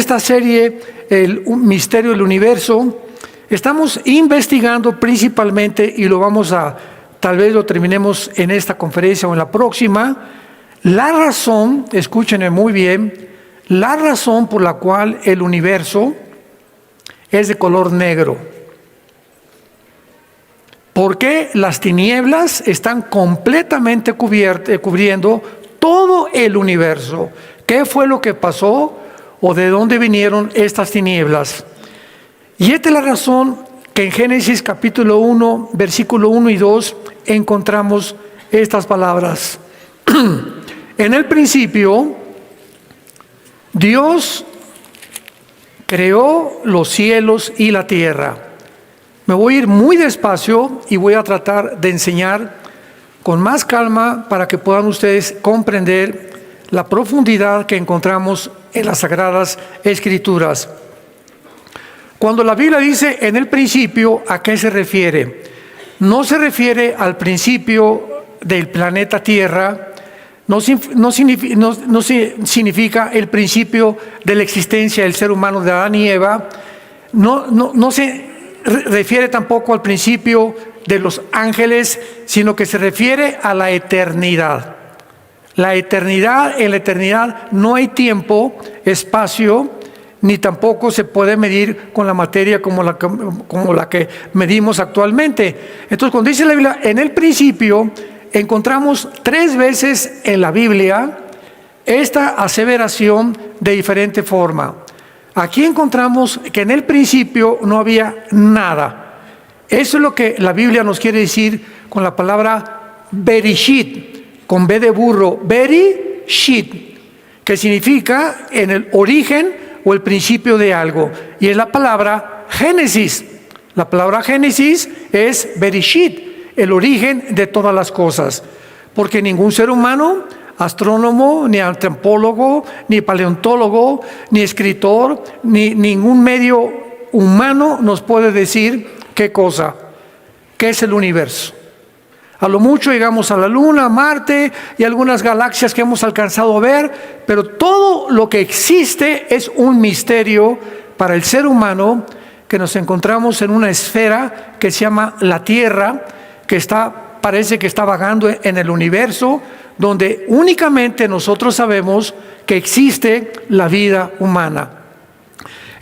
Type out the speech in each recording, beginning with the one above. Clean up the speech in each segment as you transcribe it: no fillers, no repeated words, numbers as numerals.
Esta serie, el misterio del universo, estamos investigando principalmente, y tal vez lo terminemos en esta conferencia o en la próxima, la razón, escúchenme muy bien, la razón por la cual el universo es de color negro. ¿Por qué las tinieblas están completamente cubriendo todo el universo? ¿Qué fue lo que pasó o de dónde vinieron estas tinieblas? Y esta es la razón que en Génesis capítulo 1, versículo 1 y 2 encontramos estas palabras. En el principio, Dios creó los cielos y la tierra. Me voy a ir muy despacio y voy a tratar de enseñar con más calma para que puedan ustedes comprender la profundidad que encontramos en las Sagradas Escrituras. Cuando la Biblia dice en el principio, ¿a qué se refiere? No se refiere al principio del planeta Tierra, no significa el principio de la existencia del ser humano de Adán y Eva, no se refiere tampoco al principio de los ángeles, sino que se refiere a la eternidad. La eternidad, en la eternidad no hay tiempo, espacio, ni tampoco se puede medir con la materia como la que medimos actualmente. Entonces, cuando dice la Biblia, en el principio, encontramos 3 veces en la Biblia esta aseveración de diferente forma. Aquí encontramos que en el principio no había nada. Eso es lo que la Biblia nos quiere decir con la palabra Bereshit, con B de burro, Bereshit, que significa en el origen o el principio de algo. Y es la palabra Génesis. La palabra Génesis es Bereshit, el origen de todas las cosas. Porque ningún ser humano, astrónomo, ni antropólogo, ni paleontólogo, ni escritor, ni ningún medio humano nos puede decir qué cosa, qué es el universo. A lo mucho llegamos a la Luna, a Marte y algunas galaxias que hemos alcanzado a ver, pero todo lo que existe es un misterio para el ser humano, que nos encontramos en una esfera que se llama la Tierra, que parece que está vagando en el universo, donde únicamente nosotros sabemos que existe la vida humana.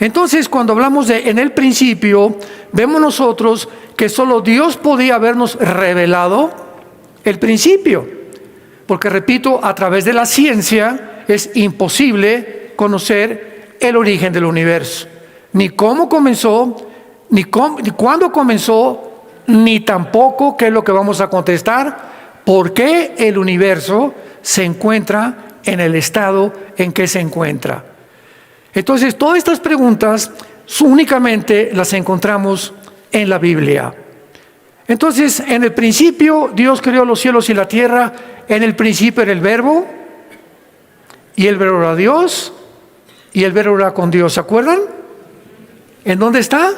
Entonces, cuando hablamos de en el principio, vemos nosotros que solo Dios podía habernos revelado el principio. Porque, repito, a través de la ciencia es imposible conocer el origen del universo. Ni cómo comenzó, ni cuándo comenzó, ni tampoco qué es lo que vamos a contestar, por qué el universo se encuentra en el estado en que se encuentra. Entonces, todas estas preguntas únicamente las encontramos en la Biblia. Entonces, en el principio Dios creó los cielos y la tierra. En el principio era el Verbo, y el Verbo era Dios, y el Verbo era con Dios. ¿Se acuerdan? ¿En dónde está?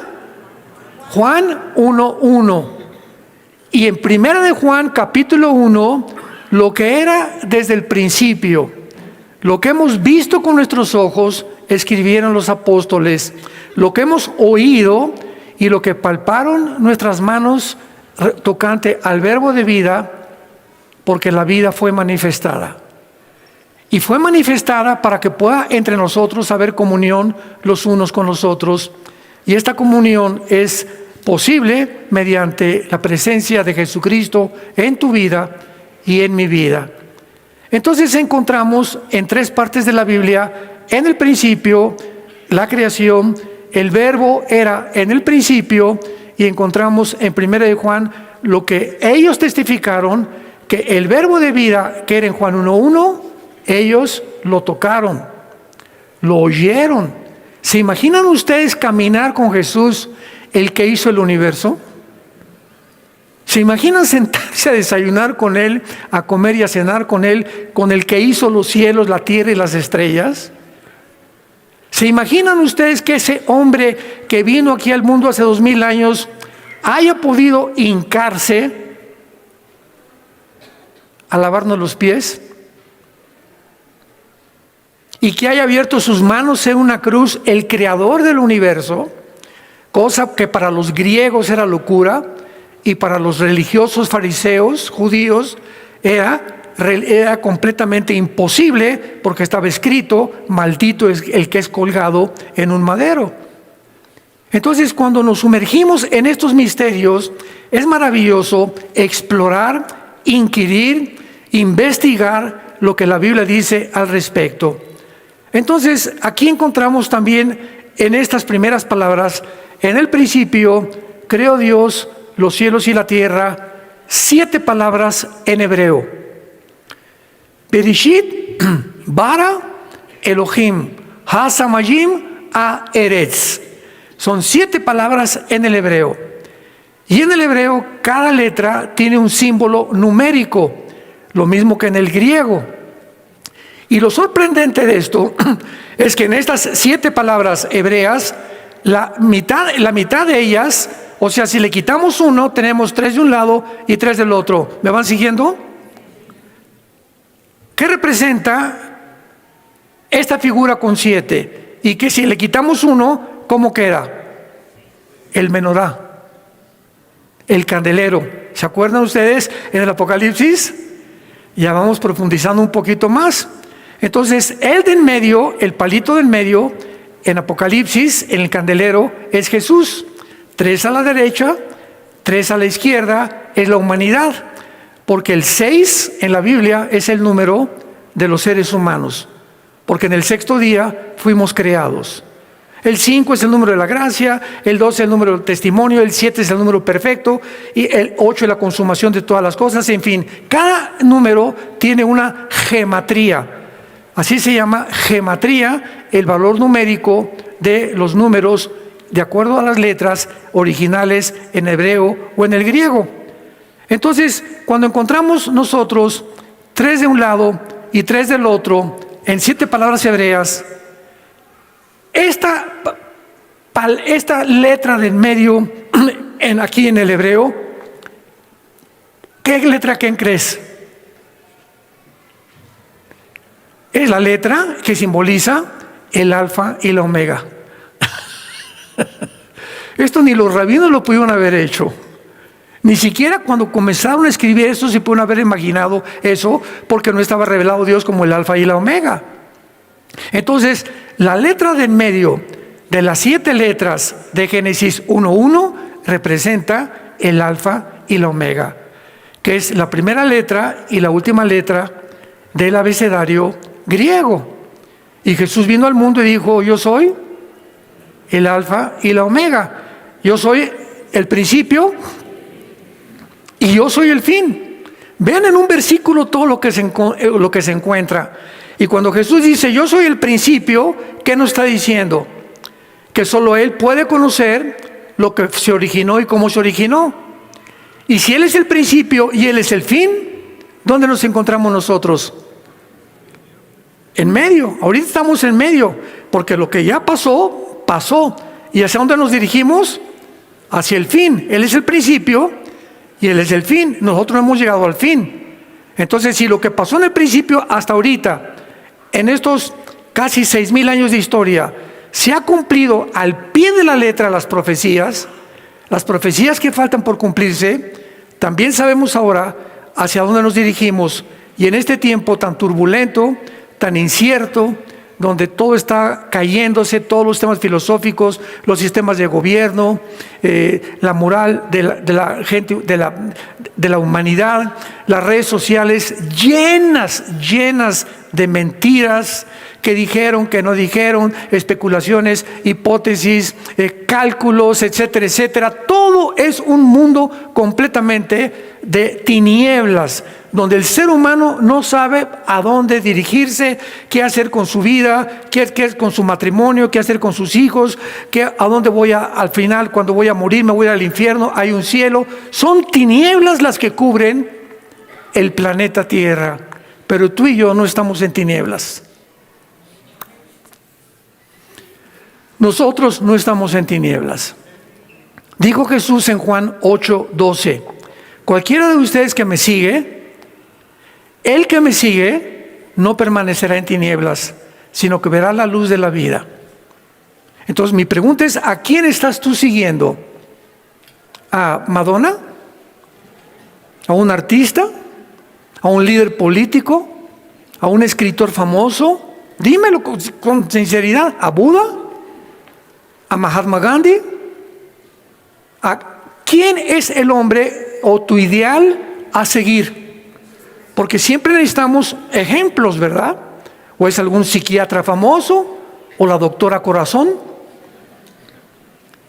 Juan 1:1. Y en primera de Juan, capítulo 1, lo que era desde el principio, lo que hemos visto con nuestros ojos, escribieron los apóstoles, lo que hemos oído y lo que palparon nuestras manos tocante al Verbo de vida, porque la vida fue manifestada. Y fue manifestada para que pueda entre nosotros haber comunión los unos con los otros. Y esta comunión es posible mediante la presencia de Jesucristo en tu vida y en mi vida. Entonces encontramos en 3 partes de la Biblia, en el principio, la creación, el Verbo era en el principio, y encontramos en 1 de Juan lo que ellos testificaron, que el Verbo de vida, que era en Juan 1:1, ellos lo tocaron, lo oyeron. ¿Se imaginan ustedes caminar con Jesús, el que hizo el universo? ¿Se imaginan sentarse a desayunar con Él, a comer y a cenar con Él, con el que hizo los cielos, la tierra y las estrellas? ¿Se imaginan ustedes que ese hombre que vino aquí al mundo hace 2000 años haya podido hincarse a lavarnos los pies? y que haya abierto sus manos en una cruz el creador del universo, cosa que para los griegos era locura y para los religiosos fariseos, judíos, era completamente imposible, porque estaba escrito: maldito es el que es colgado en un madero. Entonces, cuando nos sumergimos en estos misterios, es maravilloso explorar, inquirir, investigar lo que la Biblia dice al respecto. Entonces, aquí encontramos también en estas primeras palabras: en el principio creó Dios los cielos y la tierra. 7 palabras en hebreo: Bereshit, bara, Elohim, ha-samayim, ha-eretz. Son 7 palabras en el hebreo. Y en el hebreo cada letra tiene un símbolo numérico, lo mismo que en el griego. Y lo sorprendente de esto es que en estas 7 palabras hebreas, la mitad de ellas, o sea, si le quitamos uno, tenemos 3 de un lado y 3 del otro. ¿Me van siguiendo? ¿Qué representa esta figura con 7? Y que si le quitamos uno, ¿cómo queda? El menorá, el candelero. ¿Se acuerdan ustedes en el Apocalipsis? Ya vamos profundizando un poquito más. Entonces, el de en medio, el palito del medio, en Apocalipsis, en el candelero, es Jesús. 3 a la derecha, 3 a la izquierda, es la humanidad. Porque el 6 en la Biblia es el número de los seres humanos. Porque en el 6º día fuimos creados. El 5 es el número de la gracia, el 2 es el número del testimonio, el 7 es el número perfecto, y el 8 es la consumación de todas las cosas. En fin, cada número tiene una gematría. Así se llama gematría, el valor numérico de los números de acuerdo a las letras originales en hebreo o en el griego. Entonces, cuando encontramos nosotros 3 de un lado y 3 del otro, en 7 palabras hebreas, esta letra de en medio, aquí en el hebreo, ¿qué letra quién crees? Es la letra que simboliza el alfa y la omega. Esto ni los rabinos lo pudieron haber hecho. Ni siquiera cuando comenzaron a escribir esto se pudieron haber imaginado eso, porque no estaba revelado Dios como el alfa y la omega. Entonces, la letra de en medio de las 7 letras de Génesis 1:1 representa el alfa y la omega, que es la primera letra y la última letra del abecedario griego. Y Jesús vino al mundo y dijo: yo soy el alfa y la omega, yo soy el principio y yo soy el fin. Vean en un versículo todo lo que se encuentra. Y cuando Jesús dice: yo soy el principio, ¿qué nos está diciendo? Que solo Él puede conocer lo que se originó y cómo se originó. Y si Él es el principio y Él es el fin, ¿dónde nos encontramos nosotros? En medio. Ahorita estamos en medio, porque lo que ya pasó, pasó. ¿Y hacia dónde nos dirigimos? Hacia el fin. Él es el principio y Él es el fin. Nosotros no hemos llegado al fin. Entonces, si lo que pasó en el principio hasta ahorita, en estos casi 6,000 años de historia, se ha cumplido al pie de la letra las profecías que faltan por cumplirse, también sabemos ahora hacia dónde nos dirigimos. Y en este tiempo tan turbulento, tan incierto, donde todo está cayéndose, todos los sistemas filosóficos, los sistemas de gobierno, la moral de la gente, de la humanidad, las redes sociales llenas de mentiras, que dijeron, que no dijeron, especulaciones, hipótesis, cálculos, etcétera, etcétera. Todo es un mundo completamente de tinieblas, donde el ser humano no sabe a dónde dirigirse, qué hacer con su vida, qué hacer con su matrimonio, qué hacer con sus hijos, a dónde voy al final, cuando voy a morir, me voy al infierno, hay un cielo. Son tinieblas las que cubren el planeta Tierra, pero tú y yo no estamos en tinieblas. Nosotros no estamos en tinieblas. Dijo Jesús en Juan 8:12, cualquiera de ustedes que me sigue, el que me sigue no permanecerá en tinieblas, sino que verás la luz de la vida. Entonces mi pregunta es, ¿a quién estás tú siguiendo? ¿A Madonna? ¿A un artista? ¿A un líder político? ¿A un escritor famoso? Dímelo con sinceridad. ¿A Buda? ¿A Mahatma Gandhi? ¿A quién es el hombre o tu ideal a seguir? Porque siempre necesitamos ejemplos, ¿verdad? ¿O es algún psiquiatra famoso? ¿O la doctora Corazón?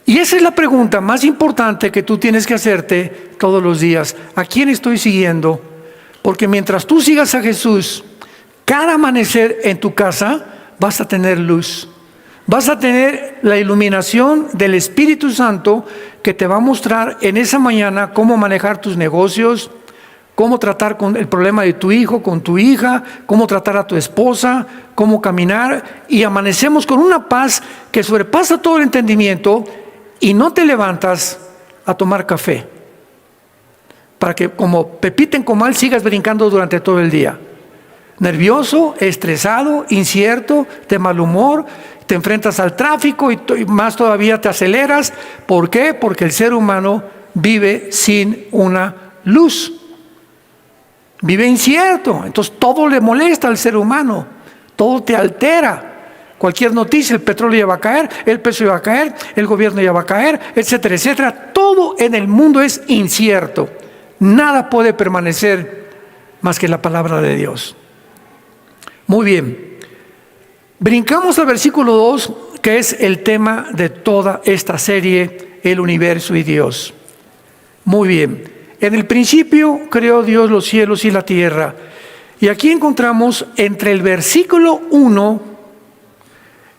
Y esa es la pregunta más importante que tú tienes que hacerte todos los días. ¿A quién estoy siguiendo? Porque mientras tú sigas a Jesús, cada amanecer en tu casa vas a tener luz. Vas a tener la iluminación del Espíritu Santo que te va a mostrar en esa mañana cómo manejar tus negocios, cómo tratar con el problema de tu hijo, con tu hija, cómo tratar a tu esposa, cómo caminar. Y amanecemos con una paz que sobrepasa todo el entendimiento y no te levantas a tomar café para que como Pepita en comal sigas brincando durante todo el día. Nervioso, estresado, incierto, de mal humor, te enfrentas al tráfico y más todavía te aceleras. ¿Por qué? Porque el ser humano vive sin una luz. Vive incierto, entonces todo le molesta al ser humano, todo te altera. Cualquier noticia, el petróleo ya va a caer, el peso ya va a caer, el gobierno ya va a caer, etcétera, etcétera. Todo en el mundo es incierto. Nada puede permanecer más que la palabra de Dios. Muy bien. Brincamos al versículo 2, que es el tema de toda esta serie, el universo y Dios. Muy bien. En el principio creó Dios los cielos y la tierra. Y aquí encontramos entre el versículo 1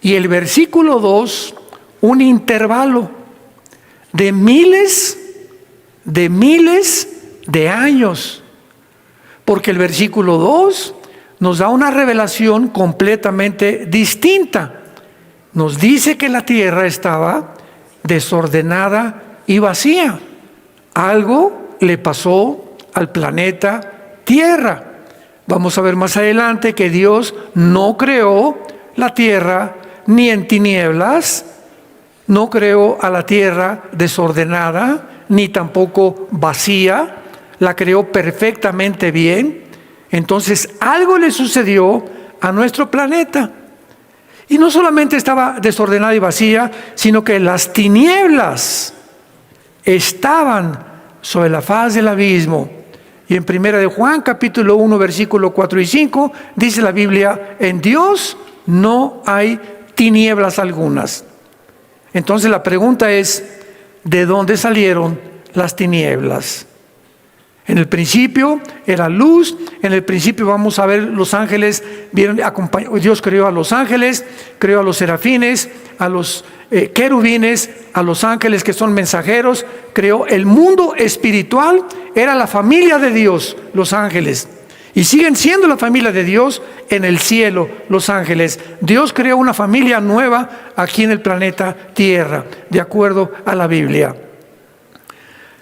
y el versículo 2 un intervalo de miles de años. Porque el versículo 2 nos da una revelación completamente distinta. Nos dice que la tierra estaba desordenada y vacía. Algo le pasó al planeta Tierra. Vamos a ver más adelante que Dios no creó la tierra ni en tinieblas, no creó a la tierra desordenada, ni tampoco vacía, la creó perfectamente bien. Entonces algo le sucedió a nuestro planeta. Y no solamente estaba desordenada y vacía, sino que las tinieblas estaban sobre la faz del abismo. Y en 1 de Juan, capítulo 1, versículo 4 y 5, dice la Biblia, en Dios no hay tinieblas algunas. Entonces la pregunta es, ¿de dónde salieron las tinieblas? En el principio era luz, en el principio vamos a ver los ángeles, Dios creó a los ángeles, creó a los serafines, a los querubines, a los ángeles que son mensajeros, creó el mundo espiritual, era la familia de Dios, los ángeles. Y siguen siendo la familia de Dios en el cielo, los ángeles. Dios creó una familia nueva aquí en el planeta Tierra, de acuerdo a la Biblia.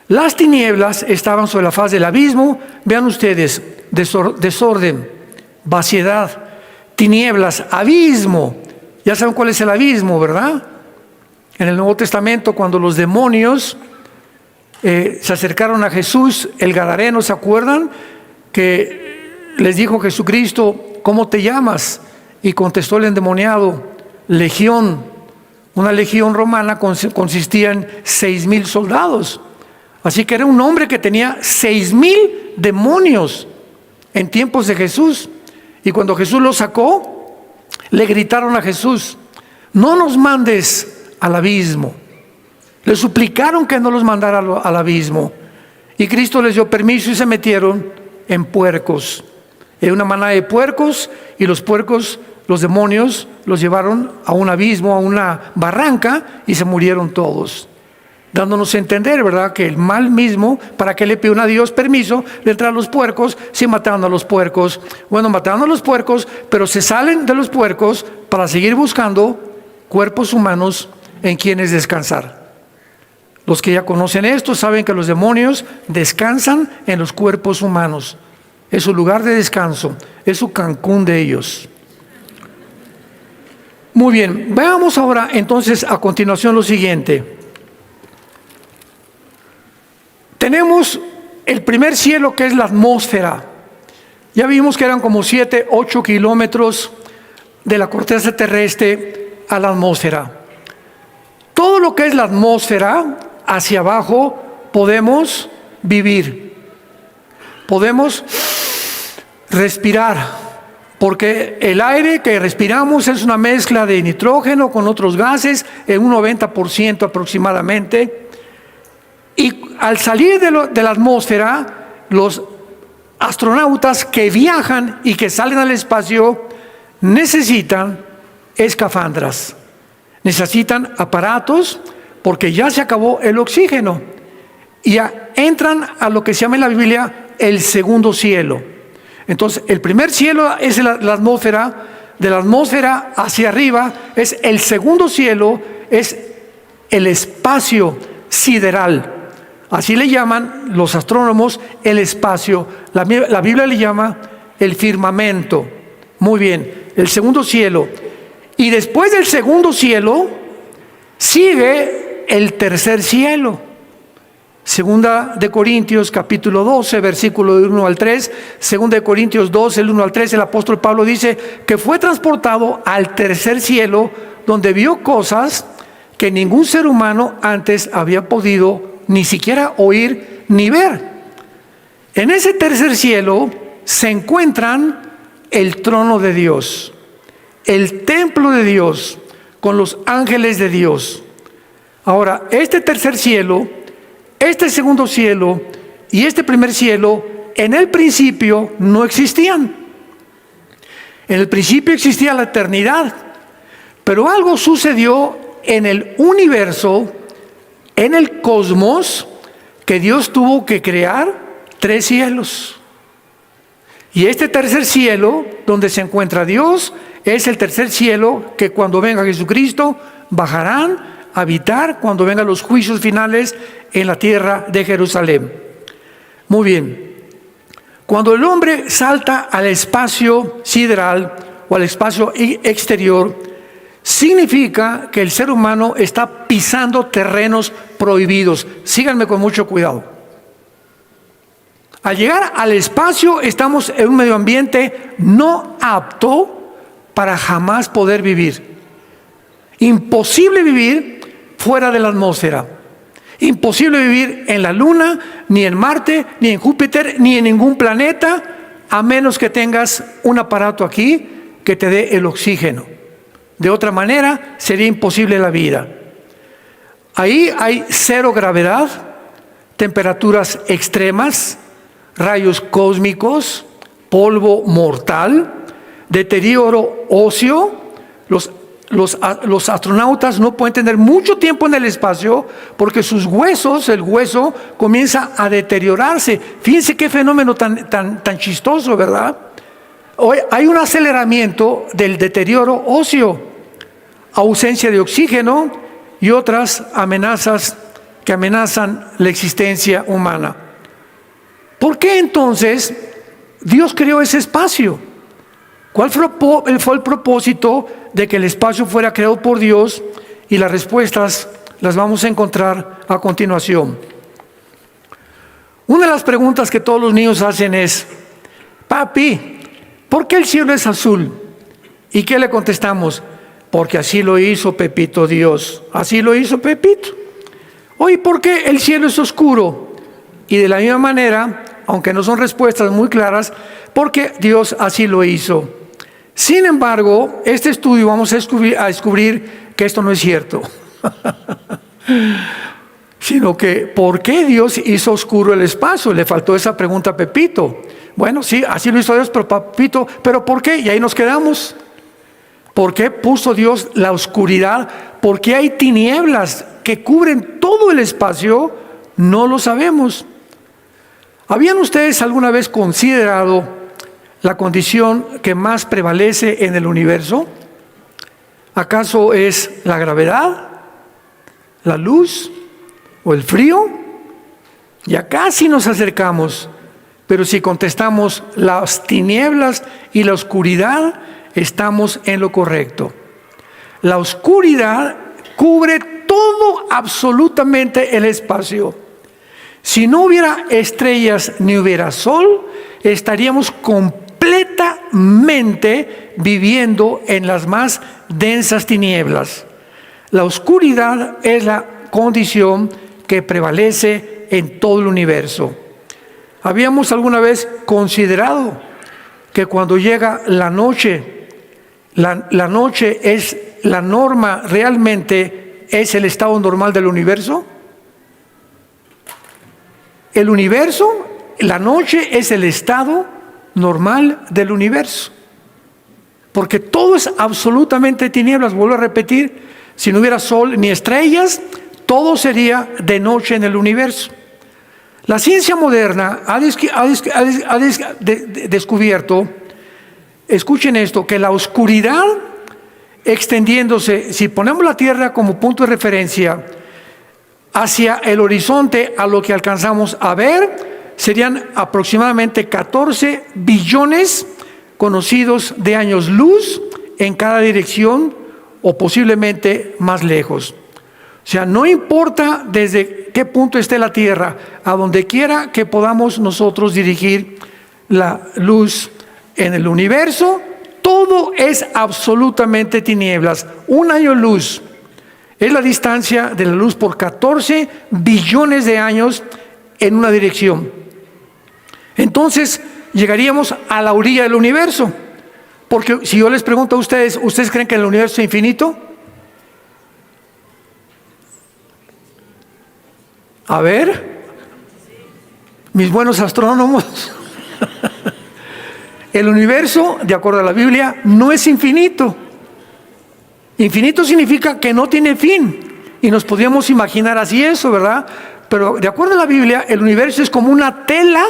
Las tinieblas estaban sobre la faz del abismo. Vean ustedes, desorden, vaciedad, tinieblas, abismo. Ya saben cuál es el abismo, ¿verdad? En el Nuevo Testamento, cuando los demonios se acercaron a Jesús, el Gadareno, ¿se acuerdan? Que les dijo Jesucristo, ¿cómo te llamas? Y contestó el endemoniado, legión. Una legión romana consistía en 6,000 soldados. Así que era un hombre que tenía 6,000 demonios en tiempos de Jesús. Y cuando Jesús los sacó, le gritaron a Jesús, no nos mandes al abismo. Le suplicaron que no los mandara al abismo. Y Cristo les dio permiso y se metieron en puercos. En una manada de puercos, y los puercos, los demonios, los llevaron a un abismo, a una barranca, y se murieron todos. Dándonos a entender, ¿verdad?, que el mal mismo, ¿para qué le pide a Dios permiso de entrar a los puercos si mataron a los puercos? Bueno, mataron a los puercos, pero se salen de los puercos para seguir buscando cuerpos humanos en quienes descansar. Los que ya conocen esto saben que los demonios descansan en los cuerpos humanos. Es su lugar de descanso, es su Cancún de ellos. Muy bien, veamos ahora entonces a continuación lo siguiente. Tenemos el primer cielo, que es la atmósfera. Ya vimos que eran como 7, 8 kilómetros de la corteza terrestre a la atmósfera. Todo lo que es la atmósfera, hacia abajo, podemos vivir. Podemos respirar, porque el aire que respiramos es una mezcla de nitrógeno con otros gases, en un 90% aproximadamente. Y al salir de la atmósfera, los astronautas que viajan y que salen al espacio necesitan escafandras, necesitan aparatos, porque ya se acabó el oxígeno. Y entran a lo que se llama en la Biblia el segundo cielo. Entonces, el primer cielo es la atmósfera. De la atmósfera hacia arriba es el segundo cielo, es el espacio sideral. Así le llaman los astrónomos el espacio. La Biblia le llama el firmamento. Muy bien, el segundo cielo. Y después del segundo cielo sigue el tercer cielo. Segunda de Corintios capítulo 12, versículo del 1 al 3. Segunda de Corintios 12, el 1 al 3, el apóstol Pablo dice que fue transportado al tercer cielo, donde vio cosas que ningún ser humano antes había podido ni siquiera oír ni ver. En ese tercer cielo se encuentran el trono de Dios, el templo de Dios, con los ángeles de Dios. Ahora, este tercer cielo, este segundo cielo y este primer cielo, en el principio no existían. En el principio existía la eternidad, pero algo sucedió en el universo, en el cosmos, que Dios tuvo que crear 3 cielos. Y este tercer cielo, donde se encuentra Dios, es el tercer cielo que cuando venga Jesucristo bajarán a habitar, cuando vengan los juicios finales en la tierra de Jerusalén. Muy bien. Cuando el hombre salta al espacio sideral o al espacio exterior, significa que el ser humano está pisando terrenos prohibidos. Síganme con mucho cuidado. Al llegar al espacio estamos en un medio ambiente no apto para jamás poder vivir. Imposible vivir fuera de la atmósfera. Imposible vivir en la Luna, ni en Marte, ni en Júpiter, ni en ningún planeta, a menos que tengas un aparato aquí que te dé el oxígeno. De otra manera, sería imposible la vida. Ahí hay 0 gravedad, temperaturas extremas, rayos cósmicos, polvo mortal, deterioro óseo. Los astronautas no pueden tener mucho tiempo en el espacio porque sus huesos, el hueso, comienza a deteriorarse. Fíjense qué fenómeno tan chistoso, ¿verdad? Hoy hay un aceleramiento del deterioro óseo, ausencia de oxígeno y otras amenazas que amenazan la existencia humana. ¿Por qué entonces Dios creó ese espacio? ¿Cuál fue el propósito de que el espacio fuera creado por Dios? Y las respuestas las vamos a encontrar a continuación. Una de las preguntas que todos los niños hacen es: papi, ¿por qué el cielo es azul? ¿Y qué le contestamos? Porque así lo hizo Pepito Dios. Así lo hizo Pepito. Oye, ¿por qué el cielo es oscuro? Y de la misma manera, aunque no son respuestas muy claras, porque Dios así lo hizo. Sin embargo, este estudio vamos a descubrir que esto no es cierto. Sino que, ¿por qué Dios hizo oscuro el espacio? Le faltó esa pregunta a Pepito. Bueno, sí, así lo hizo Dios, pero Pepito, ¿pero por qué? Y ahí nos quedamos. ¿Por qué puso Dios la oscuridad? ¿Por qué hay tinieblas que cubren todo el espacio? No lo sabemos. ¿Habían ustedes alguna vez considerado la condición que más prevalece en el universo? ¿Acaso es la gravedad, la luz o el frío? Ya casi nos acercamos, pero si contestamos las tinieblas y la oscuridad, estamos en lo correcto. La oscuridad cubre todo absolutamente el espacio. Si no hubiera estrellas ni hubiera sol, estaríamos completamente viviendo en las más densas tinieblas. La oscuridad es la condición que prevalece en todo el universo. Habíamos alguna vez considerado que cuando llega la noche, la noche es la norma, realmente es el estado normal del universo. El universo, la noche es el estado normal del universo. Porque todo es absolutamente tinieblas. Vuelvo a repetir, si no hubiera sol ni estrellas, todo sería de noche en el universo. La ciencia moderna ha descubierto, escuchen esto, que la oscuridad extendiéndose, si ponemos la Tierra como punto de referencia, hacia el horizonte a lo que alcanzamos a ver, serían aproximadamente 14 billones conocidos de años luz en cada dirección o posiblemente más lejos. O sea, no importa desde qué punto esté la Tierra, a donde quiera que podamos nosotros dirigir la luz en el universo, todo es absolutamente tinieblas. Un año luz es la distancia de la luz por 14 billones de años en una dirección. Entonces, llegaríamos a la orilla del universo. Porque si yo les pregunto a ustedes, ¿ustedes creen que el universo es infinito? A ver, mis buenos astrónomos. El universo, de acuerdo a la Biblia, no es infinito. Infinito significa que no tiene fin. Y nos podríamos imaginar así eso, ¿verdad? Pero de acuerdo a la Biblia, el universo es como una tela,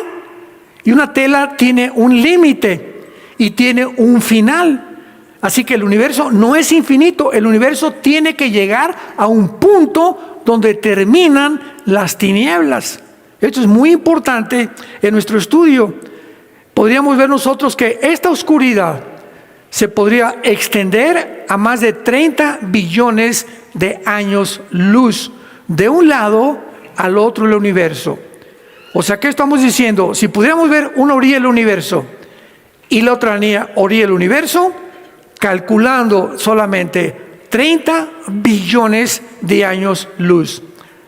y una tela tiene un límite y tiene un final. Así que el universo no es infinito, el universo tiene que llegar a un punto donde terminan las tinieblas. Esto es muy importante en nuestro estudio. Podríamos ver nosotros que esta oscuridad se podría extender a más de 30 billones de años luz, de un lado al otro del universo. O sea, ¿qué estamos diciendo? Si pudiéramos ver una orilla del universo y la otra orilla del universo, calculando solamente 30 billones de años luz,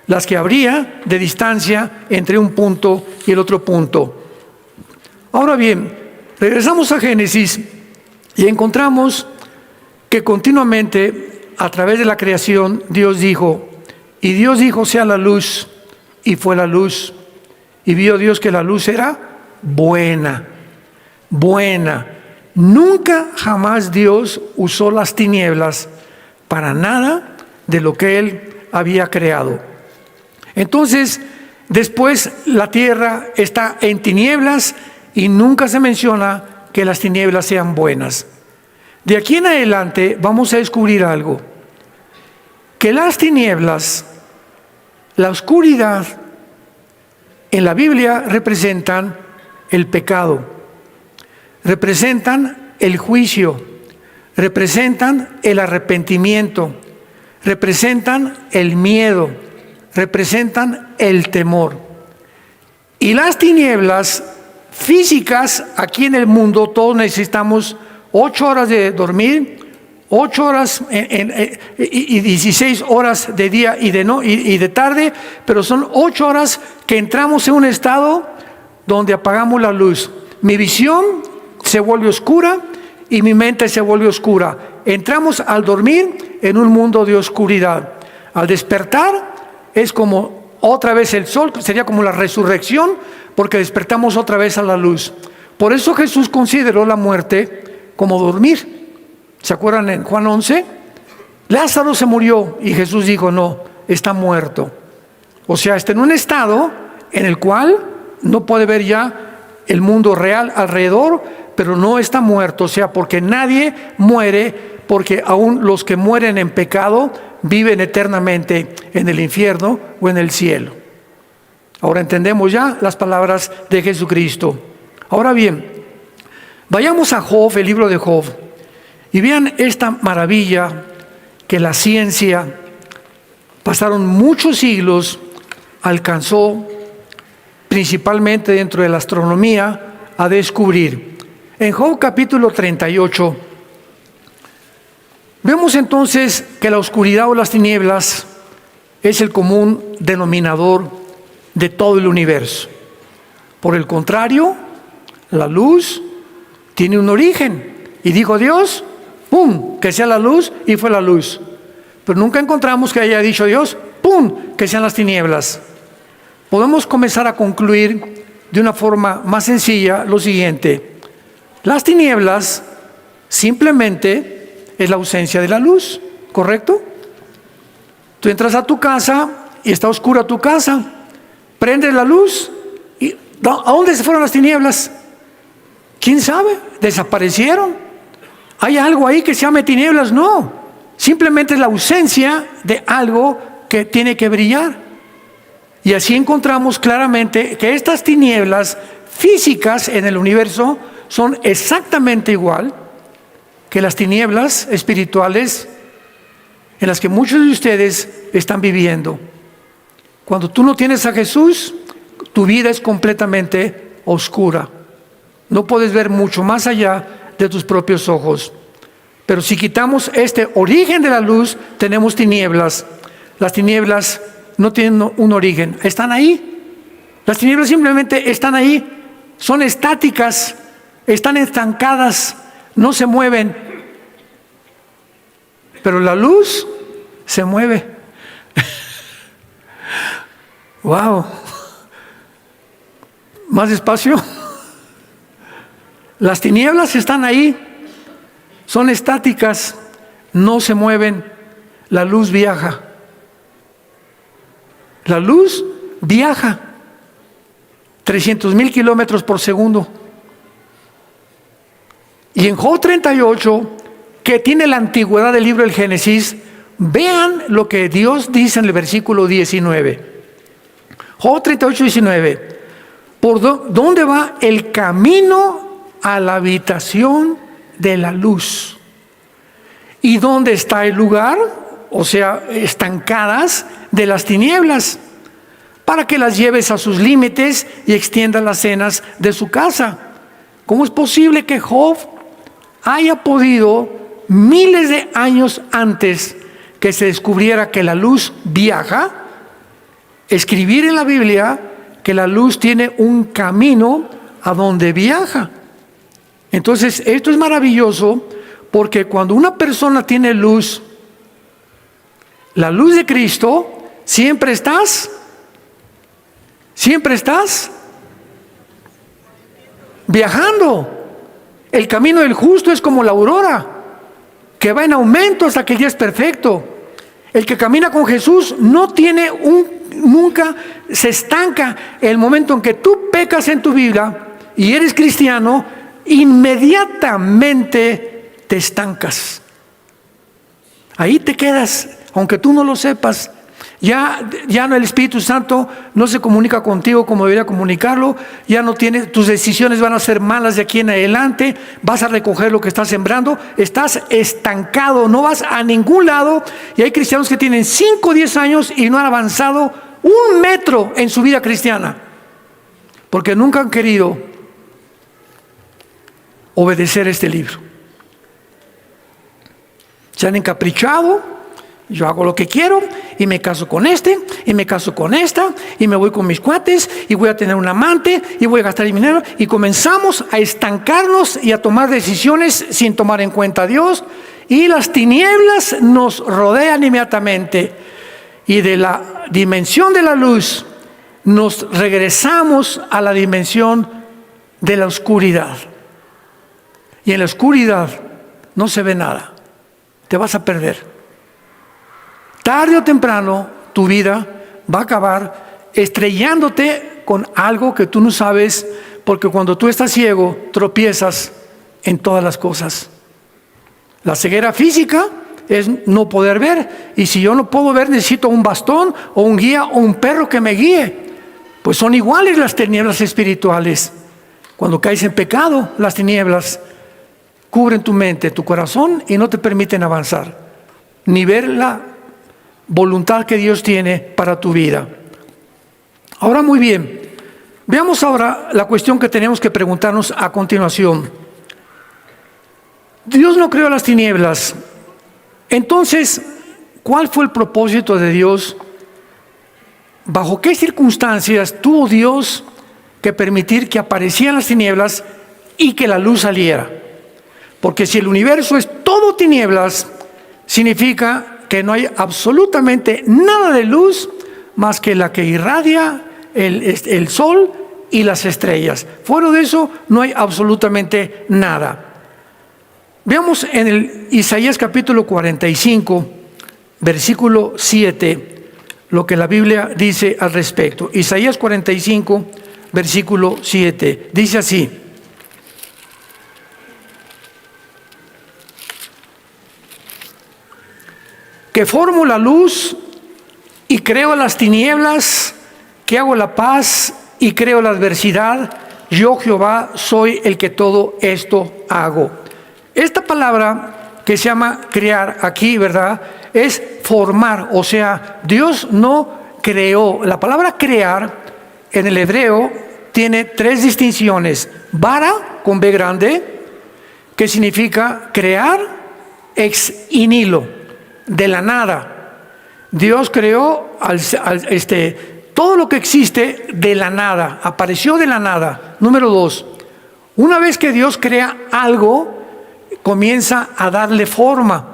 las que habría de distancia entre un punto y el otro punto. Ahora bien, regresamos a Génesis y encontramos que continuamente, a través de la creación, Dios dijo, y Dios dijo, sea la luz, y fue la luz. Y vio Dios que la luz era buena, buena. Nunca jamás Dios usó las tinieblas para nada de lo que Él había creado. Entonces, después la tierra está en tinieblas y nunca se menciona que las tinieblas sean buenas. De aquí en adelante vamos a descubrir algo, que las tinieblas, la oscuridad, en la Biblia representan el pecado, representan el juicio, representan el arrepentimiento, representan el miedo, representan el temor. Y las tinieblas físicas aquí en el mundo, todos necesitamos 8 horas de dormir, 8 horas y 16 horas de día y de tarde, pero son 8 horas que entramos en un estado donde apagamos la luz. Mi visión se vuelve oscura y mi mente se vuelve oscura. Entramos al dormir en un mundo de oscuridad. Al despertar es como otra vez el sol, sería como la resurrección, porque despertamos otra vez a la luz. Por eso Jesús consideró la muerte como dormir. ¿Se acuerdan en Juan 11? Lázaro se murió y Jesús dijo, no, está muerto. O sea, está en un estado en el cual no puede ver ya el mundo real alrededor, pero no está muerto. O sea, porque nadie muere, porque aún los que mueren en pecado viven eternamente en el infierno o en el cielo. Ahora entendemos ya las palabras de Jesucristo. Ahora bien, vayamos a Job, el libro de Job. Y vean esta maravilla que la ciencia, pasaron muchos siglos, alcanzó, principalmente dentro de la astronomía, a descubrir. En Job capítulo 38, vemos entonces que la oscuridad o las tinieblas es el común denominador de todo el universo. Por el contrario, la luz tiene un origen. Y dijo Dios, ¡pum!, que sea la luz, y fue la luz. Pero nunca encontramos que haya dicho Dios, ¡pum!, que sean las tinieblas. Podemos comenzar a concluir de una forma más sencilla lo siguiente: las tinieblas simplemente es la ausencia de la luz, ¿correcto? Tú entras a tu casa y está oscura tu casa, prendes la luz y ¿a dónde se fueron las tinieblas? ¿Quién sabe? ¿Desaparecieron? ¿Hay algo ahí que se llame tinieblas? No, simplemente es la ausencia de algo que tiene que brillar. Y así encontramos claramente que estas tinieblas físicas en el universo son exactamente igual que las tinieblas espirituales en las que muchos de ustedes están viviendo. Cuando tú no tienes a Jesús, tu vida es completamente oscura. No puedes ver mucho más allá de tus propios ojos. Pero si quitamos este origen de la luz, tenemos tinieblas. Las tinieblas no tienen un origen, están ahí. Las tinieblas simplemente están ahí, son estáticas, están estancadas, no se mueven. Pero la luz se mueve. Wow. Más despacio. Las tinieblas están ahí, son estáticas, no se mueven. La luz viaja. La luz viaja 300,000 kilómetros por segundo. Y en Job 38, que tiene la antigüedad del libro del Génesis, vean lo que Dios dice en el versículo 19. Job 38, 19. ¿Por dónde va el camino a la habitación de la luz? ¿Y dónde está el lugar, o sea, estancadas, de las tinieblas? Para que las lleves a sus límites y extienda las cenas de su casa. ¿Cómo es posible que Job haya podido, miles de años antes que se descubriera que la luz viaja, escribir en la Biblia que la luz tiene un camino a donde viaja? Entonces, esto es maravilloso, porque cuando una persona tiene luz, la luz de Cristo, siempre estás viajando. El camino del justo es como la aurora, que va en aumento hasta que el día es perfecto. El que camina con Jesús no tiene nunca se estanca. El momento en que tú pecas en tu vida y eres cristiano, inmediatamente te estancas. Ahí te quedas, aunque tú no lo sepas. Ya no, el Espíritu Santo no se comunica contigo como debería comunicarlo. Ya no tienes, tus decisiones van a ser malas de aquí en adelante. Vas a recoger lo que estás sembrando. Estás estancado, no vas a ningún lado. Y hay cristianos que tienen 5 o 10 años y no han avanzado 1 metro en su vida cristiana, porque nunca han querido obedecer este libro. Se han encaprichado. Yo hago lo que quiero y me caso con este y me caso con esta y me voy con mis cuates y voy a tener un amante y voy a gastar dinero, y comenzamos a estancarnos y a tomar decisiones sin tomar en cuenta a Dios, y las tinieblas nos rodean inmediatamente, y de la dimensión de la luz nos regresamos a la dimensión de la oscuridad, y en la oscuridad no se ve nada, te vas a perder. Tarde o temprano tu vida va a acabar estrellándote con algo que tú no sabes, porque cuando tú estás ciego tropiezas en todas las cosas. La ceguera física es no poder ver, y si yo no puedo ver, necesito un bastón o un guía o un perro que me guíe. Pues son iguales las tinieblas espirituales. Cuando caes en pecado, las tinieblas cubren tu mente, tu corazón, y no te permiten avanzar. ni ver la voluntad que Dios tiene para tu vida. Ahora, muy bien, veamos ahora la cuestión que tenemos que preguntarnos a continuación. Dios no creó las tinieblas. Entonces, ¿cuál fue el propósito de Dios? ¿Bajo qué circunstancias tuvo Dios que permitir que aparecieran las tinieblas y que la luz saliera? Porque si el universo es todo tinieblas, significa que no hay absolutamente nada de luz más que la que irradia el sol y las estrellas. Fuera de eso no hay absolutamente nada. Veamos en el Isaías capítulo 45, versículo 7, lo que la Biblia dice al respecto. Isaías 45, versículo 7, dice así: que formo la luz y creo las tinieblas, que hago la paz y creo la adversidad, yo Jehová soy el que todo esto hago. Esta palabra que se llama crear aquí, ¿verdad?, es formar, o sea, Dios no creó. La palabra crear en el hebreo tiene tres distinciones: bara, con B grande, que significa crear, ex nihilo, de la nada. Dios creó todo lo que existe de la nada, apareció de la nada. Número dos, una vez que Dios crea algo, comienza a darle forma.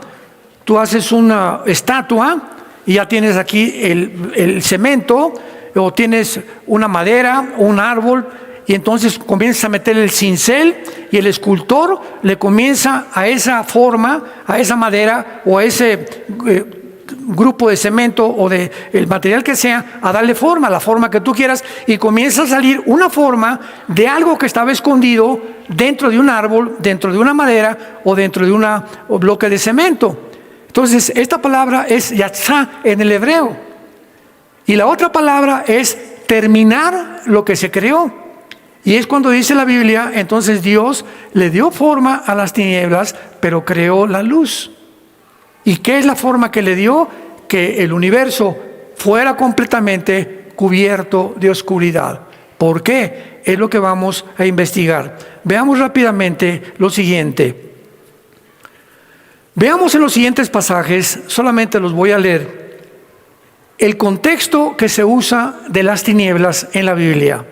Tú haces una estatua y ya tienes aquí el cemento, o tienes una madera o un árbol, y entonces comienzas a meter el cincel y el escultor le comienza a esa forma, a esa madera o a ese grupo de cemento o de el material que sea, a darle forma, la forma que tú quieras, y comienza a salir una forma de algo que estaba escondido dentro de un árbol, dentro de una madera o dentro de un bloque de cemento. Entonces, esta palabra es yatzá en el hebreo, y la otra palabra es terminar lo que se creó. Y es cuando dice la Biblia, entonces Dios le dio forma a las tinieblas, pero creó la luz. ¿Y qué es la forma que le dio? Que el universo fuera completamente cubierto de oscuridad. ¿Por qué? Es lo que vamos a investigar. Veamos rápidamente lo siguiente. Veamos en los siguientes pasajes, solamente los voy a leer, el contexto que se usa de las tinieblas en la Biblia.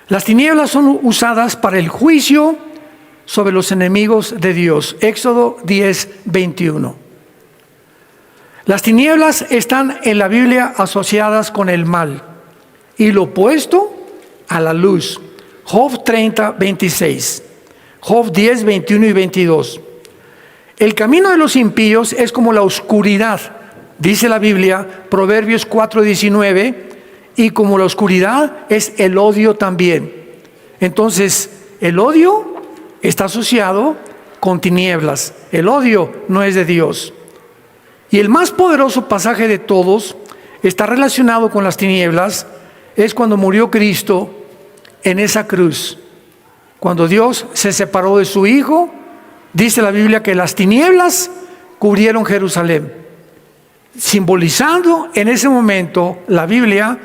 Las tinieblas son usadas para el juicio sobre los enemigos de Dios. Éxodo 10, 21. Las tinieblas están en la Biblia asociadas con el mal y lo opuesto a la luz. Job 30, 26. Job 10, 21 y 22. El camino de los impíos es como la oscuridad, dice la Biblia, Proverbios 4, 19, y como la oscuridad es el odio también. Entonces, el odio está asociado con tinieblas. El odio no es de Dios. Y el más poderoso pasaje de todos está relacionado con las tinieblas, es cuando murió Cristo en esa cruz. Cuando Dios se separó de su Hijo, dice la Biblia que las tinieblas cubrieron Jerusalén, simbolizando en ese momento la Biblia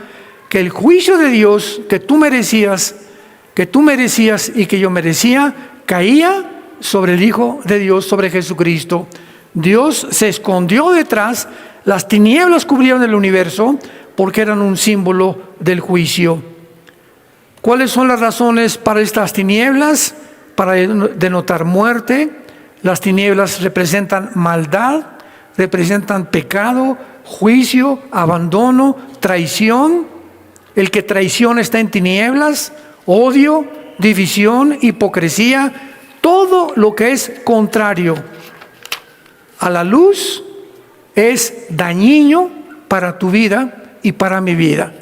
que el juicio de Dios que tú merecías y que yo merecía, caía sobre el Hijo de Dios, sobre Jesucristo. Dios se escondió detrás, las tinieblas cubrieron el universo porque eran un símbolo del juicio. ¿Cuáles son las razones para estas tinieblas? Para denotar muerte. Las tinieblas representan maldad, representan pecado, juicio, abandono, traición. El que traiciona está en tinieblas, odio, división, hipocresía, todo lo que es contrario a la luz es dañino para tu vida y para mi vida.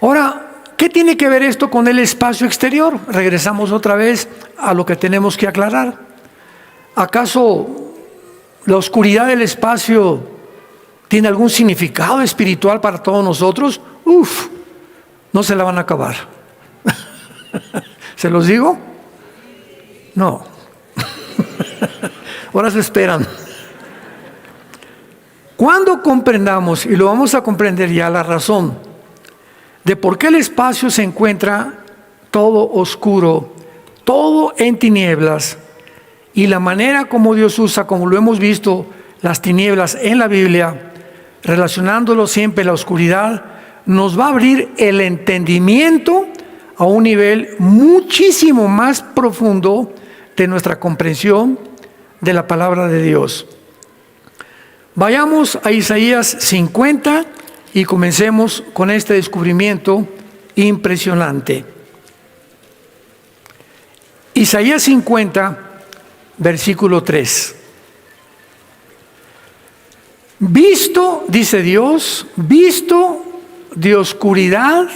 Ahora, ¿qué tiene que ver esto con el espacio exterior? Regresamos otra vez a lo que tenemos que aclarar. ¿Acaso la oscuridad del espacio tiene algún significado espiritual para todos nosotros? No se la van a acabar. ¿Se los digo? No. Ahora se esperan. Cuando comprendamos, y lo vamos a comprender ya, la razón de por qué el espacio se encuentra todo oscuro, todo en tinieblas, y la manera como Dios usa, como lo hemos visto, las tinieblas en la Biblia, relacionándolo siempre a la oscuridad, nos va a abrir el entendimiento a un nivel muchísimo más profundo de nuestra comprensión de la palabra de Dios. Vayamos a Isaías 50 y comencemos con este descubrimiento impresionante. Isaías 50, versículo 3. Visto, dice Dios, visto de oscuridad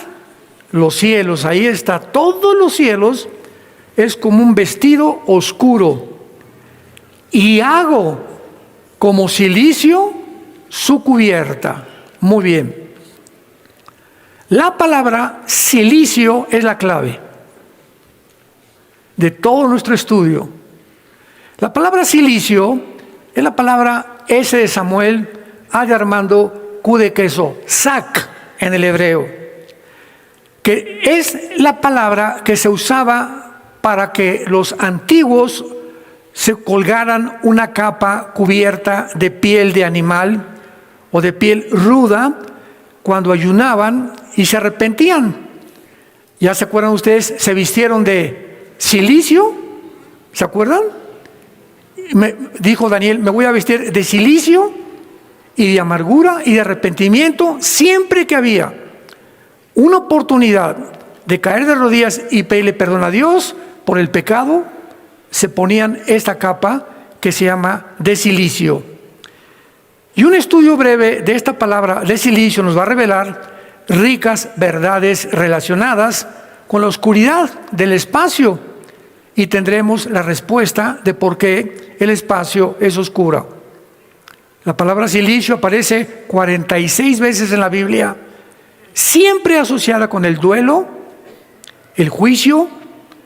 los cielos, ahí está, todos los cielos, es como un vestido oscuro, y hago como cilicio su cubierta. Muy bien. La palabra cilicio es la clave de todo nuestro estudio. La palabra cilicio es la palabra S de Samuel, A de Armando, Q de queso, sac en el hebreo, que es la palabra que se usaba para que los antiguos se colgaran una capa cubierta de piel de animal o de piel ruda cuando ayunaban y se arrepentían. ¿Ya se acuerdan ustedes? Se vistieron de cilicio, ¿se acuerdan? Dijo Daniel, me voy a vestir de cilicio y de amargura y de arrepentimiento siempre que había una oportunidad de caer de rodillas y pedirle perdón a Dios por el pecado. Se ponían esta capa que se llama de cilicio. Y un estudio breve de esta palabra de cilicio nos va a revelar ricas verdades relacionadas con la oscuridad del espacio, y tendremos la respuesta de por qué el espacio es oscuro. La palabra cilicio aparece 46 veces en la Biblia, siempre asociada con el duelo, el juicio,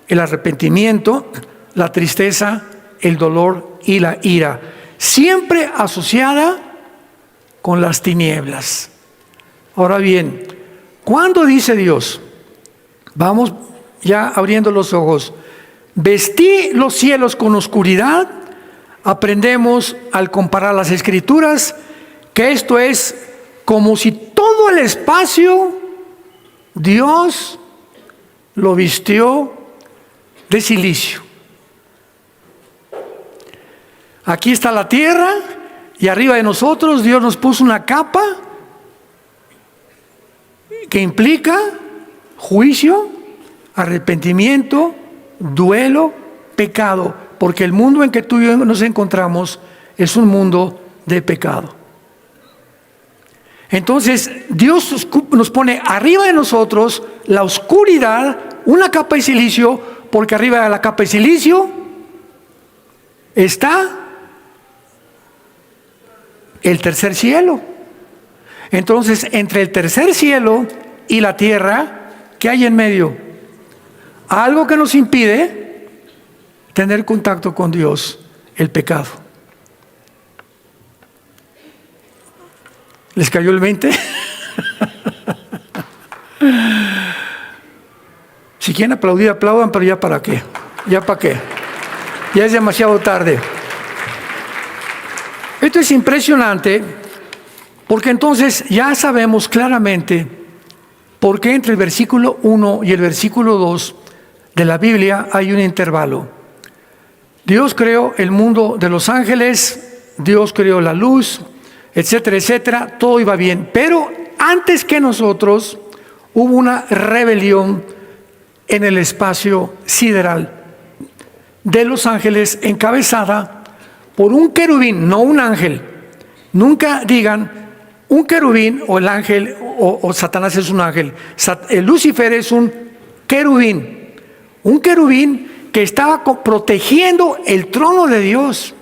el arrepentimiento, la tristeza, el dolor y la ira, siempre asociada con las tinieblas. Ahora bien, ¿cuándo dice Dios? Vamos ya abriendo los ojos. Vestí los cielos con oscuridad. Aprendemos al comparar las Escrituras que esto es como si todo el espacio Dios lo vistió de silicio. Aquí está la tierra y arriba de nosotros Dios nos puso una capa que implica juicio, arrepentimiento, duelo, pecado, porque el mundo en que tú y yo nos encontramos es un mundo de pecado. Entonces Dios nos pone arriba de nosotros la oscuridad, una capa de silicio, porque arriba de la capa de silicio está el tercer cielo. Entonces, entre el tercer cielo y la tierra, ¿qué hay en medio? Algo que nos impide tener contacto con Dios, el pecado. ¿Les cayó el 20? Si quieren aplaudir, aplaudan, pero ya para qué. ¿Ya para qué? Ya es demasiado tarde. Esto es impresionante porque entonces ya sabemos claramente por qué entre el versículo 1 y el versículo 2 de la Biblia hay un intervalo. Dios creó el mundo de los ángeles, Dios creó la luz, etcétera, etcétera, todo iba bien. Pero antes que nosotros hubo una rebelión en el espacio sideral de los ángeles encabezada por un querubín, no un ángel. Nunca digan un querubín o el ángel o Satanás es un ángel. Lucifer es un querubín que estaba protegiendo el trono de Dios.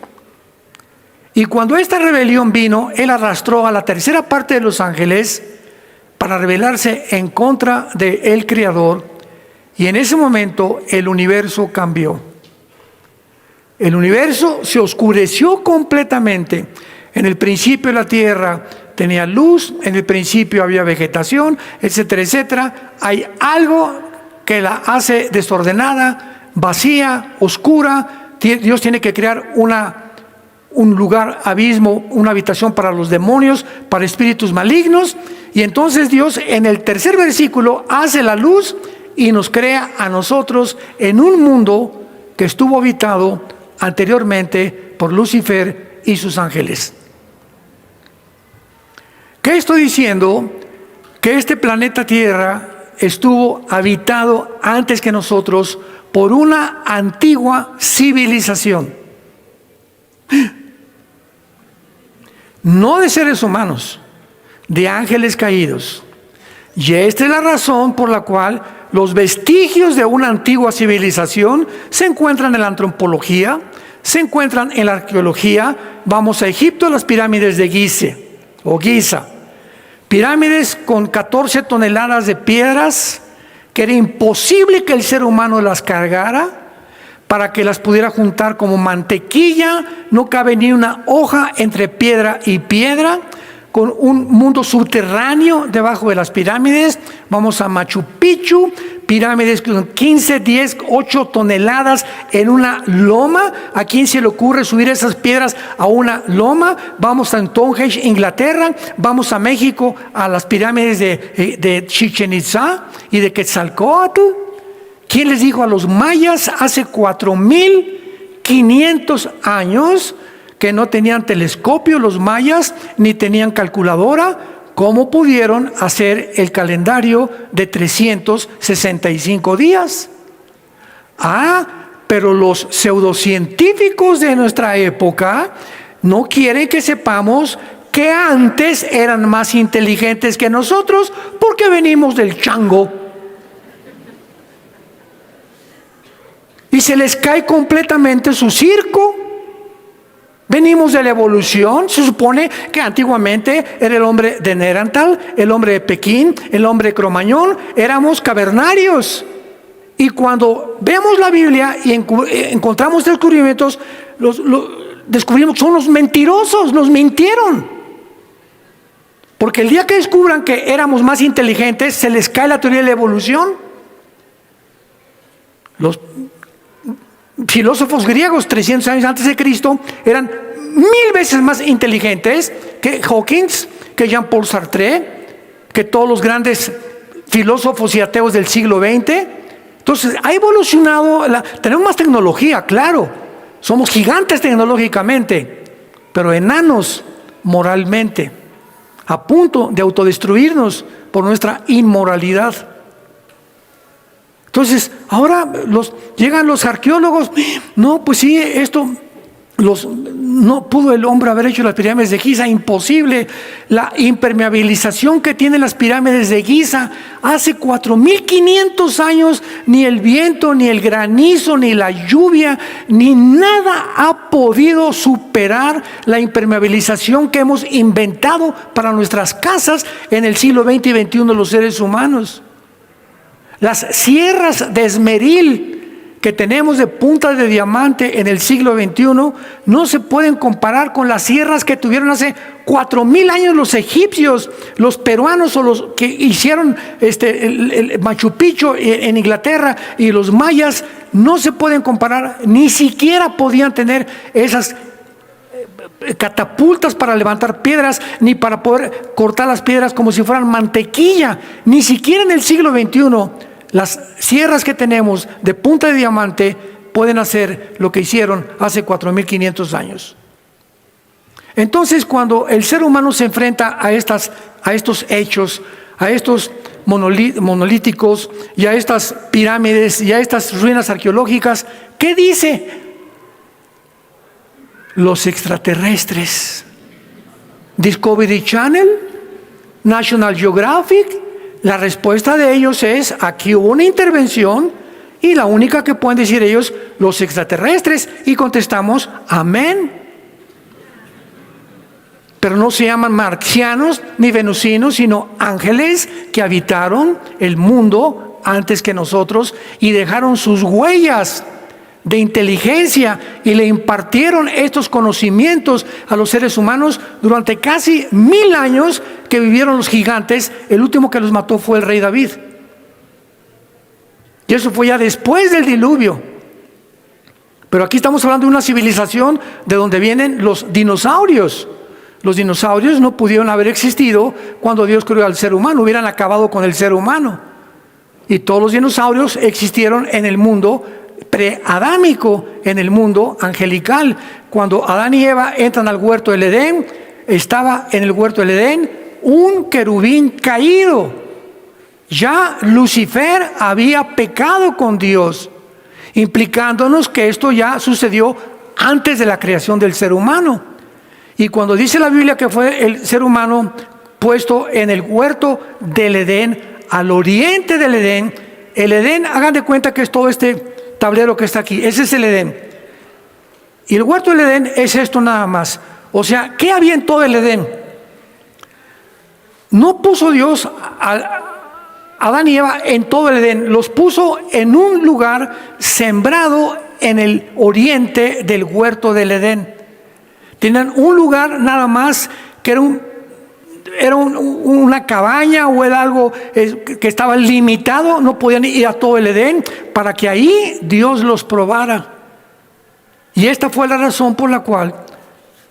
Y cuando esta rebelión vino, él arrastró a la tercera parte de los ángeles para rebelarse en contra del Creador, y en ese momento el universo cambió. El universo se oscureció completamente. En el principio la tierra tenía luz, en el principio había vegetación, etcétera, etcétera. Hay algo que la hace desordenada, vacía, oscura. Dios tiene que crear un lugar, abismo, una habitación para los demonios, para espíritus malignos. Y entonces Dios en el tercer versículo hace la luz y nos crea a nosotros en un mundo que estuvo habitado anteriormente por Lucifer y sus ángeles. ¿Qué estoy diciendo? Que este planeta Tierra estuvo habitado antes que nosotros por una antigua civilización. No de seres humanos, de ángeles caídos. Y esta es la razón por la cual los vestigios de una antigua civilización se encuentran en la antropología, se encuentran en la arqueología. Vamos a Egipto, las pirámides de Giza. Pirámides con 14 toneladas de piedras, que era imposible que el ser humano las cargara para que las pudiera juntar como mantequilla. No cabe ni una hoja entre piedra y piedra, con un mundo subterráneo debajo de las pirámides. Vamos a Machu Picchu, pirámides con 15, 10, 8 toneladas en una loma. ¿A quién se le ocurre subir esas piedras a una loma? Vamos a Stonehenge, Inglaterra. Vamos a México, a las pirámides de Chichén Itzá y de Quetzalcóatl. ¿Quién les dijo a los mayas hace 4,500 años que no tenían telescopio los mayas, ni tenían calculadora? ¿Cómo pudieron hacer el calendario de 365 días? Pero los pseudocientíficos de nuestra época no quieren que sepamos que antes eran más inteligentes que nosotros, porque venimos del chango. Y se les cae completamente su circo. Venimos de la evolución. Se supone que antiguamente era el hombre de Neandertal, el hombre de Pekín, el hombre de Cromañón. Éramos cavernarios. Y cuando vemos la Biblia y encontramos descubrimientos, descubrimos que son los mentirosos, nos mintieron. Porque el día que descubran que éramos más inteligentes, se les cae la teoría de la evolución. Los filósofos griegos 300 años antes de Cristo eran 1000 veces más inteligentes que Hawkins, que Jean-Paul Sartre, que todos los grandes filósofos y ateos del siglo XX. Entonces ha evolucionado, tenemos más tecnología, claro, somos gigantes tecnológicamente, pero enanos moralmente, a punto de autodestruirnos por nuestra inmoralidad. Entonces, ahora llegan los arqueólogos. No, pues sí, no pudo el hombre haber hecho las pirámides de Giza, imposible. La impermeabilización que tienen las pirámides de Giza, hace 4,500 años, ni el viento, ni el granizo, ni la lluvia, ni nada ha podido superar la impermeabilización que hemos inventado para nuestras casas en el siglo XX y XXI los seres humanos. Las sierras de esmeril que tenemos de puntas de diamante en el siglo XXI no se pueden comparar con las sierras que tuvieron hace 4,000 años los egipcios, los peruanos o los que hicieron el Machu Picchu en Inglaterra, y los mayas. No se pueden comparar, ni siquiera podían tener esas catapultas para levantar piedras, ni para poder cortar las piedras como si fueran mantequilla. Ni siquiera en el siglo XXI las sierras que tenemos de punta de diamante pueden hacer lo que hicieron hace 4,500 años. Entonces, cuando el ser humano se enfrenta a estos hechos, a estos monolíticos y a estas pirámides y a estas ruinas arqueológicas, ¿qué dice? Los extraterrestres. Discovery Channel, National Geographic. La respuesta de ellos es: aquí hubo una intervención, y la única que pueden decir ellos, los extraterrestres. Y contestamos: amén. Pero no se llaman marcianos ni venusinos, sino ángeles que habitaron el mundo antes que nosotros y dejaron sus huellas de inteligencia y le impartieron estos conocimientos a los seres humanos durante casi 1000 años que vivieron los gigantes. El último que los mató fue el rey David. Y eso fue ya después del diluvio. Pero aquí estamos hablando de una civilización de donde vienen los dinosaurios. Los dinosaurios no pudieron haber existido cuando Dios creó al ser humano, hubieran acabado con el ser humano. Y todos los dinosaurios existieron en el mundo preadámico, en el mundo angelical. Cuando Adán y Eva entran al huerto del Edén, estaba en el huerto del Edén un querubín caído. Ya Lucifer había pecado con Dios, implicándonos que esto ya sucedió antes de la creación del ser humano. Y cuando dice la Biblia que fue el ser humano puesto en el huerto del Edén, al oriente del Edén, el Edén, hagan de cuenta que es todo este tablero que está aquí, ese es el Edén. Y el huerto del Edén es esto nada más. O sea, ¿qué había en todo el Edén? No puso Dios a Adán y Eva en todo el Edén, los puso en un lugar sembrado en el oriente del huerto del Edén. Tenían un lugar nada más que era una cabaña o era algo que estaba limitado, no podían ir a todo el Edén, para que ahí Dios los probara. Y esta fue la razón por la cual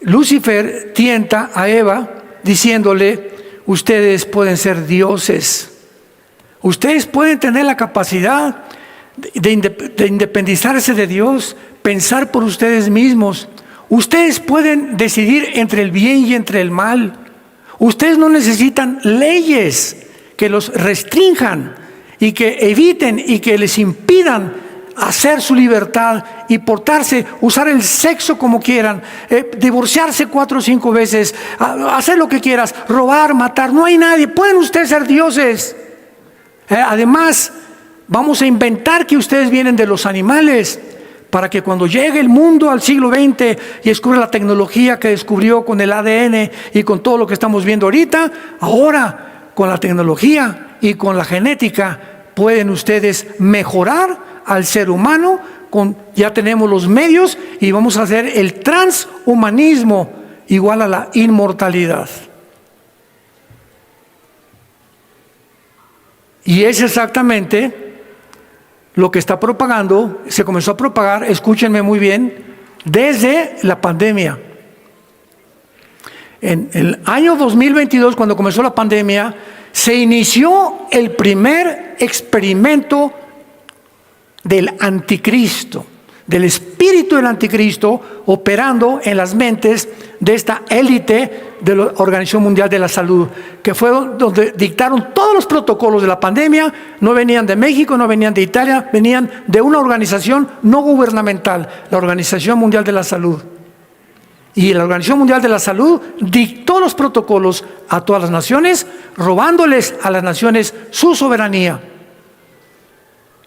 Lucifer tienta a Eva diciéndole: ustedes pueden ser dioses. Ustedes pueden tener la capacidad de independizarse de Dios, pensar por ustedes mismos. Ustedes pueden decidir entre el bien y entre el mal. Ustedes no necesitan leyes que los restrinjan y que eviten y que les impidan hacer su libertad y portarse, usar el sexo como quieran, divorciarse 4 o 5 veces, hacer lo que quieras, robar, matar. No hay nadie. Pueden ustedes ser dioses. Además, vamos a inventar que ustedes vienen de los animales, para que cuando llegue el mundo al siglo XX y descubra la tecnología que descubrió con el ADN y con todo lo que estamos viendo ahorita, ahora con la tecnología y con la genética pueden ustedes mejorar al ser humano. Ya tenemos los medios y vamos a hacer el transhumanismo igual a la inmortalidad. Y es exactamente lo que está propagando, se comenzó a propagar, escúchenme muy bien, desde la pandemia. En el año 2022, cuando comenzó la pandemia, se inició el primer experimento del anticristo, del espíritu del anticristo operando en las mentes de esta élite de la Organización Mundial de la Salud, que fue donde dictaron todos los protocolos de la pandemia. No venían de México, no venían de Italia, venían de una organización no gubernamental, la Organización Mundial de la Salud. Y la Organización Mundial de la Salud dictó los protocolos a todas las naciones, robándoles a las naciones su soberanía,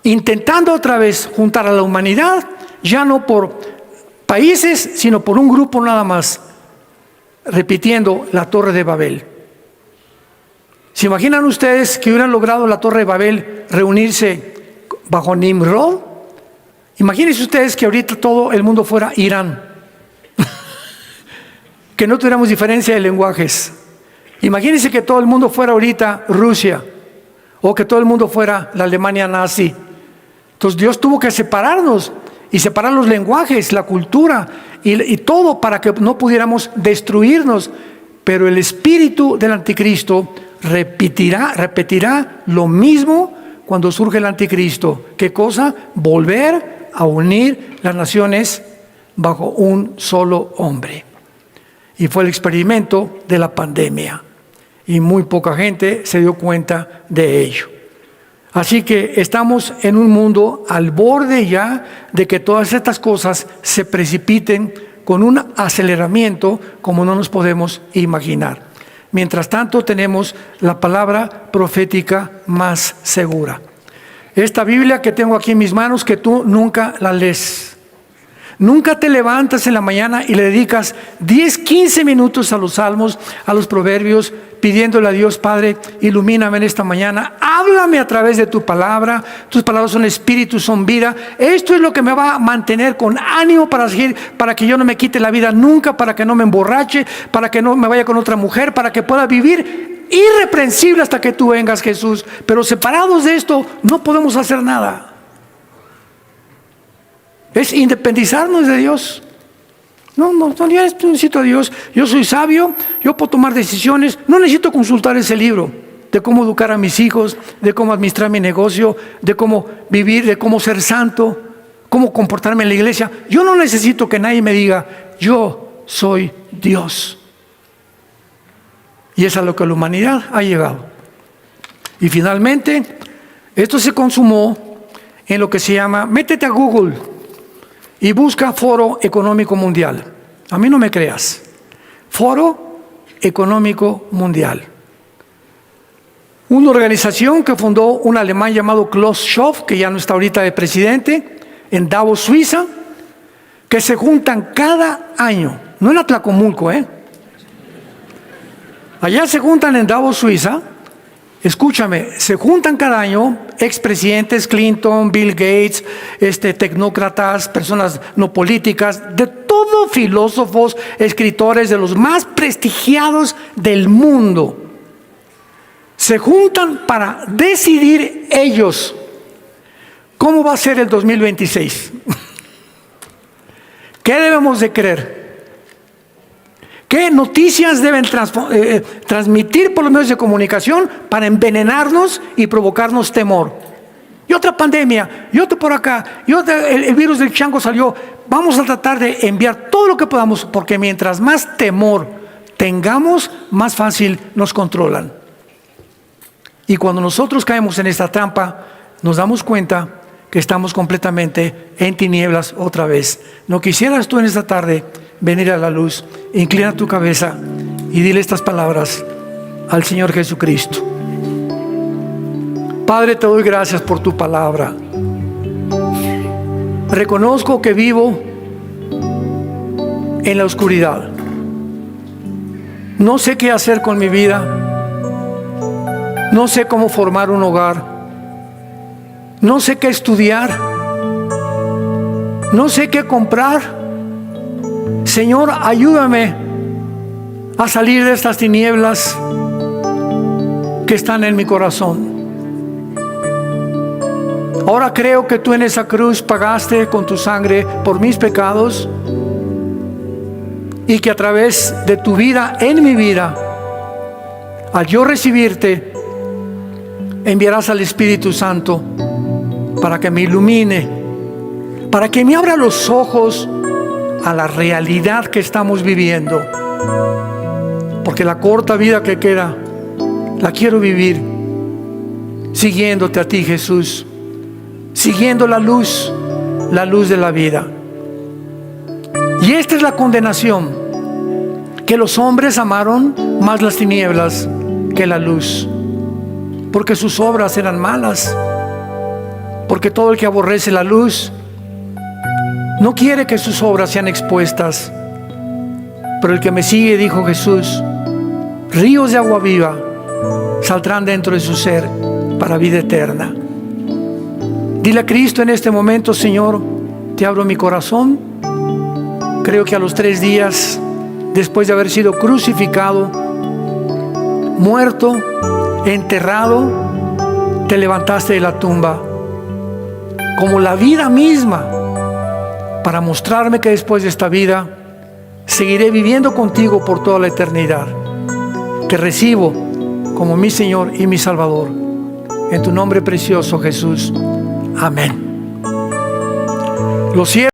intentando otra vez juntar a la humanidad, ya no por países, sino por un grupo nada más, repitiendo la Torre de Babel. ¿Se imaginan ustedes que hubieran logrado la Torre de Babel reunirse bajo Nimrod? Imagínense ustedes que ahorita todo el mundo fuera Irán, que no tuviéramos diferencia de lenguajes. Imagínense que todo el mundo fuera ahorita Rusia, o que todo el mundo fuera la Alemania nazi. Entonces Dios tuvo que separarnos y separar los lenguajes, la cultura y todo para que no pudiéramos destruirnos. Pero el espíritu del anticristo repetirá lo mismo cuando surge el anticristo. ¿Qué cosa? Volver a unir las naciones bajo un solo hombre. Y fue el experimento de la pandemia. Y muy poca gente se dio cuenta de ello. Así que estamos en un mundo al borde ya de que todas estas cosas se precipiten con un aceleramiento como no nos podemos imaginar. Mientras tanto tenemos la palabra profética más segura. Esta Biblia que tengo aquí en mis manos, que tú nunca la lees. Nunca te levantas en la mañana y le dedicas 10, 15 minutos a los salmos, a los proverbios, pidiéndole a Dios, Padre, ilumíname en esta mañana, háblame a través de tu palabra. Tus palabras son espíritu, son vida. Esto es lo que me va a mantener con ánimo para seguir, para que yo no me quite la vida nunca, para que no me emborrache, para que no me vaya con otra mujer, para que pueda vivir irreprensible hasta que tú vengas, Jesús. Pero separados de esto no podemos hacer nada. Es independizarnos de Dios. No, yo necesito a Dios. Yo soy sabio, yo puedo tomar decisiones. No necesito consultar ese libro de cómo educar a mis hijos, de cómo administrar mi negocio, de cómo vivir, de cómo ser santo, cómo comportarme en la iglesia. Yo no necesito que nadie me diga, yo soy Dios. Y es a lo que la humanidad ha llegado. Y finalmente, esto se consumó en lo que se llama, métete a Google y busca Foro Económico Mundial. A mí no me creas. Foro Económico Mundial. Una organización que fundó un alemán llamado Klaus Schwab, que ya no está ahorita de presidente, en Davos, Suiza, que se juntan cada año, no en Atlacomulco, allá se juntan en Davos, Suiza. Escúchame, se juntan cada año expresidentes, Clinton, Bill Gates, tecnócratas, personas no políticas, de todo, filósofos, escritores de los más prestigiados del mundo. Se juntan para decidir ellos cómo va a ser el 2026. ¿Qué debemos de creer? ¿Qué noticias deben transmitir por los medios de comunicación para envenenarnos y provocarnos temor? Y otra pandemia, y otra por acá, y otra, el virus del chango salió. Vamos a tratar de enviar todo lo que podamos, porque mientras más temor tengamos, más fácil nos controlan. Y cuando nosotros caemos en esta trampa, nos damos cuenta que estamos completamente en tinieblas otra vez. ¿No quisieras tú en esta tarde venir a la luz? Inclina tu cabeza y dile estas palabras al Señor Jesucristo. Padre, te doy gracias por tu palabra. Reconozco que vivo en la oscuridad. No sé qué hacer con mi vida. No sé cómo formar un hogar. No sé qué estudiar. No sé qué comprar. Señor, ayúdame a salir de estas tinieblas que están en mi corazón. Ahora creo que tú en esa cruz pagaste con tu sangre por mis pecados y que a través de tu vida en mi vida, al yo recibirte, enviarás al Espíritu Santo para que me ilumine, para que me abra los ojos a la realidad que estamos viviendo, porque la corta vida que queda la quiero vivir siguiéndote a ti, Jesús, siguiendo la luz de la vida. Y esta es la condenación, que los hombres amaron más las tinieblas que la luz, porque sus obras eran malas. Porque todo el que aborrece la luz no quiere que sus obras sean expuestas. Pero el que me sigue, dijo Jesús, ríos de agua viva saldrán dentro de su ser para vida eterna. Dile a Cristo en este momento: Señor, te abro mi corazón. Creo que a los 3 días después de haber sido crucificado, muerto, enterrado, te levantaste de la tumba como la vida misma, para mostrarme que después de esta vida seguiré viviendo contigo por toda la eternidad. Te recibo como mi Señor y mi Salvador. En tu nombre precioso, Jesús. Amén. Los